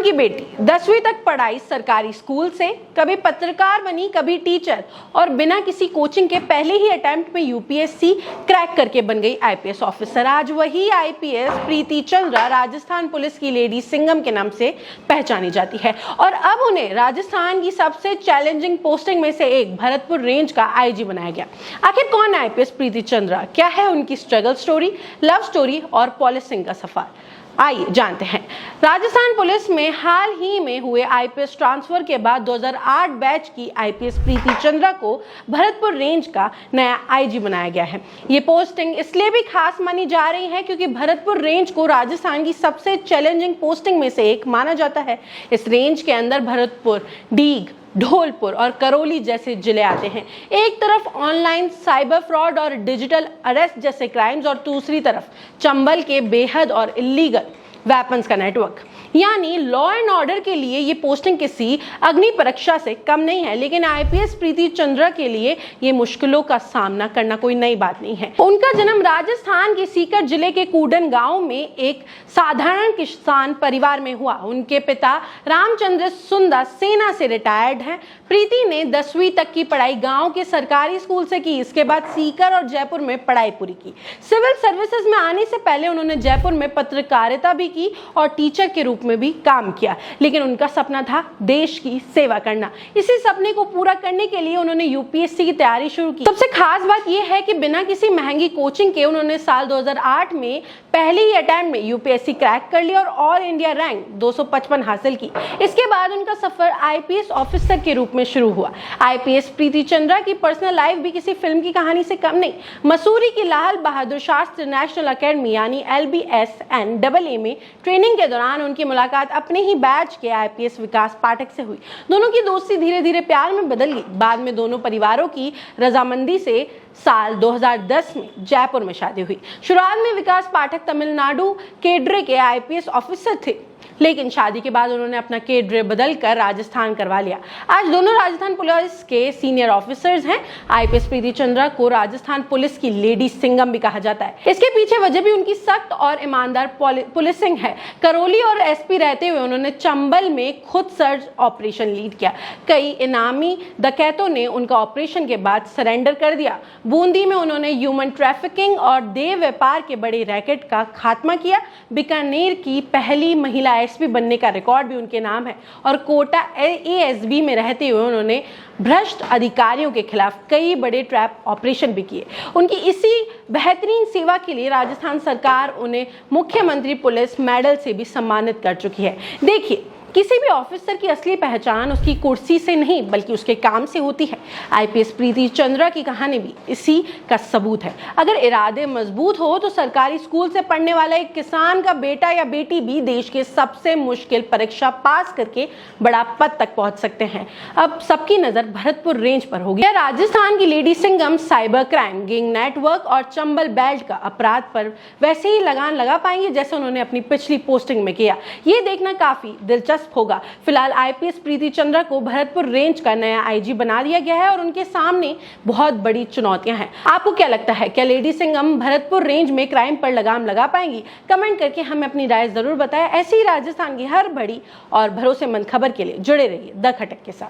राजस्थान की बेटी 10वीं तक पढ़ाई सरकारी स्कूल से, कभी पत्रकार बनी, कभी टीचर और बिना किसी कोचिंग के पहले ही अटेम्प्ट में यूपीएससी क्रैक करके बन गई आईपीएस ऑफिसर। आज वही आईपीएस प्रीति चंद्रा राजस्थान पुलिस की लेडी सिंघम के नाम से पहचानी जाती है और अब उन्हें राजस्थान की सबसे चैलेंजिंग पोस्टिंग में से एक भरतपुर रेंज का आईजी बनाया गया। आखिर कौन है आईपीएस प्रीति चंद्रा, क्या है उनकी स्ट्रगल स्टोरी, लव स्टोरी और पॉलिसिंग का सफर, आइए जानते हैं। राजस्थान पुलिस में हाल ही में हुए आईपीएस ट्रांसफर के बाद 2008 बैच की आईपीएस प्रीति चंद्रा को भरतपुर रेंज का नया आईजी बनाया गया है। ये पोस्टिंग इसलिए भी खास मानी जा रही है क्योंकि भरतपुर रेंज को राजस्थान की सबसे चैलेंजिंग पोस्टिंग में से एक माना जाता है। इस रेंज के अंदर भरतपुर, डीग, धौलपुर और करौली जैसे जिले आते हैं। एक तरफ ऑनलाइन साइबर फ्रॉड और डिजिटल अरेस्ट जैसे क्राइम्स और दूसरी तरफ चंबल के बेहद और इलीगल वेपन्स का नेटवर्क। यानी लॉ एंड ऑर्डर के लिए ये पोस्टिंग किसी अग्नि परीक्षा से कम नहीं है, लेकिन आईपीएस प्रीति चंद्रा के लिए ये मुश्किलों का सामना करना कोई नई बात नहीं है। उनका जन्म राजस्थान के सीकर जिले के कूडन गांव में एक साधारण किसान परिवार में हुआ। उनके पिता रामचंद्र सुंदर सेना से रिटायर्ड हैं। प्रीति ने 10वीं तक की पढ़ाई गांव के सरकारी स्कूल से की। इसके बाद सीकर और जयपुर में पढ़ाई पूरी की। सिविल सर्विसेज में आने से पहले उन्होंने जयपुर में पत्रकारिता भी की और टीचर के रूप में भी काम किया, लेकिन उनका सपना था देश की सेवा करना। इसी सपने को पूरा करने के लिए उन्होंने यूपीएससी की तैयारी शुरू की। सबसे खास बात यह है कि बिना किसी महंगी कोचिंग के उन्होंने साल 2008 में पहले ही अटेम्प्ट में यूपीएससी क्रैक कर लिया और ऑल इंडिया रैंक 255 हासिल की। इसके बाद उनका सफर आईपीएस ऑफिसर के रूप में शुरू हुआ। आईपीएस प्रीति चंद्रा की पर्सनल लाइफ भी किसी फिल्म की कहानी से कम नहीं। मसूरी की लाल बहादुर शास्त्री नेशनल अकेडमी यानी LBSNAA में ट्रेनिंग के दौरान उनकी मुलाकात अपने ही बैच के आईपीएस विकास पाठक से हुई। दोनों की दोस्ती धीरे धीरे प्यार में बदल गई। बाद में दोनों परिवारों की रजामंदी से साल 2010 में जयपुर में शादी हुई। शुरुआत में विकास पाठक तमिलनाडु केडरे के आईपीएस ऑफिसर थे, लेकिन शादी के बाद उन्होंने अपना केडरे बदलकर राजस्थान करवा लिया। आज दोनों राजस्थान पुलिस के सीनियर ऑफिसर्स हैं। आईपीएस प्रीति चंद्रा को राजस्थान पुलिस की लेडी सिंघम भी कहा जाता है। इसके पीछे वजह भी उनकी सख्त और ईमानदार पुलिसिंग है। करौली और एसपी रहते हुए उन्होंने चंबल में खुद सर्च ऑपरेशन लीड किया। कई इनामी डकैतों ने उनका ऑपरेशन के बाद सरेंडर कर दिया। बूंदी में उन्होंने ह्यूमन ट्रैफिकिंग और देह व्यापार के बड़े रैकेट का खात्मा किया। बीकानेर की पहली महिला एसपी बनने का रिकॉर्ड भी उनके नाम है और कोटा एएसबी में रहते हुए उन्होंने भ्रष्ट अधिकारियों के खिलाफ कई बड़े ट्रैप ऑपरेशन भी किए। उनकी इसी बेहतरीन सेवा के लिए राजस्थान सरकार उन्हें मुख्यमंत्री पुलिस मेडल से भी सम्मानित कर चुकी है। देखिए, किसी भी ऑफिसर की असली पहचान उसकी कुर्सी से नहीं बल्कि उसके काम से होती है। आईपीएस प्रीति चंद्रा की कहानी भी इसी का सबूत है। अगर इरादे मजबूत हो तो सरकारी स्कूल से पढ़ने वाला एक किसान का बेटा या बेटी भी देश के सबसे मुश्किल परीक्षा पास करके बड़ा पद तक पहुंच सकते हैं। अब सबकी नजर भरतपुर रेंज पर होगी। राजस्थान की lady Singham cyber crime, gang network और चंबल बेल्ट का अपराध पर वैसे ही लगान लगा पाएंगे जैसे उन्होंने अपनी पिछली पोस्टिंग में किया। ये देखना काफी दिलचस्प होगा। फिलहाल आईपीएस प्रीति चंद्रा को भरतपुर रेंज का नया आईजी बना दिया गया है और उनके सामने बहुत बड़ी चुनौतियां हैं। आपको क्या लगता है, क्या लेडी सिंघम भरतपुर रेंज में क्राइम पर लगाम लगा पाएंगी? कमेंट करके हमें अपनी राय जरूर बताएं। ऐसी ही राजस्थान की हर बड़ी और भरोसेमंद खबर के लिए जुड़े रहिए द खटक के साथ।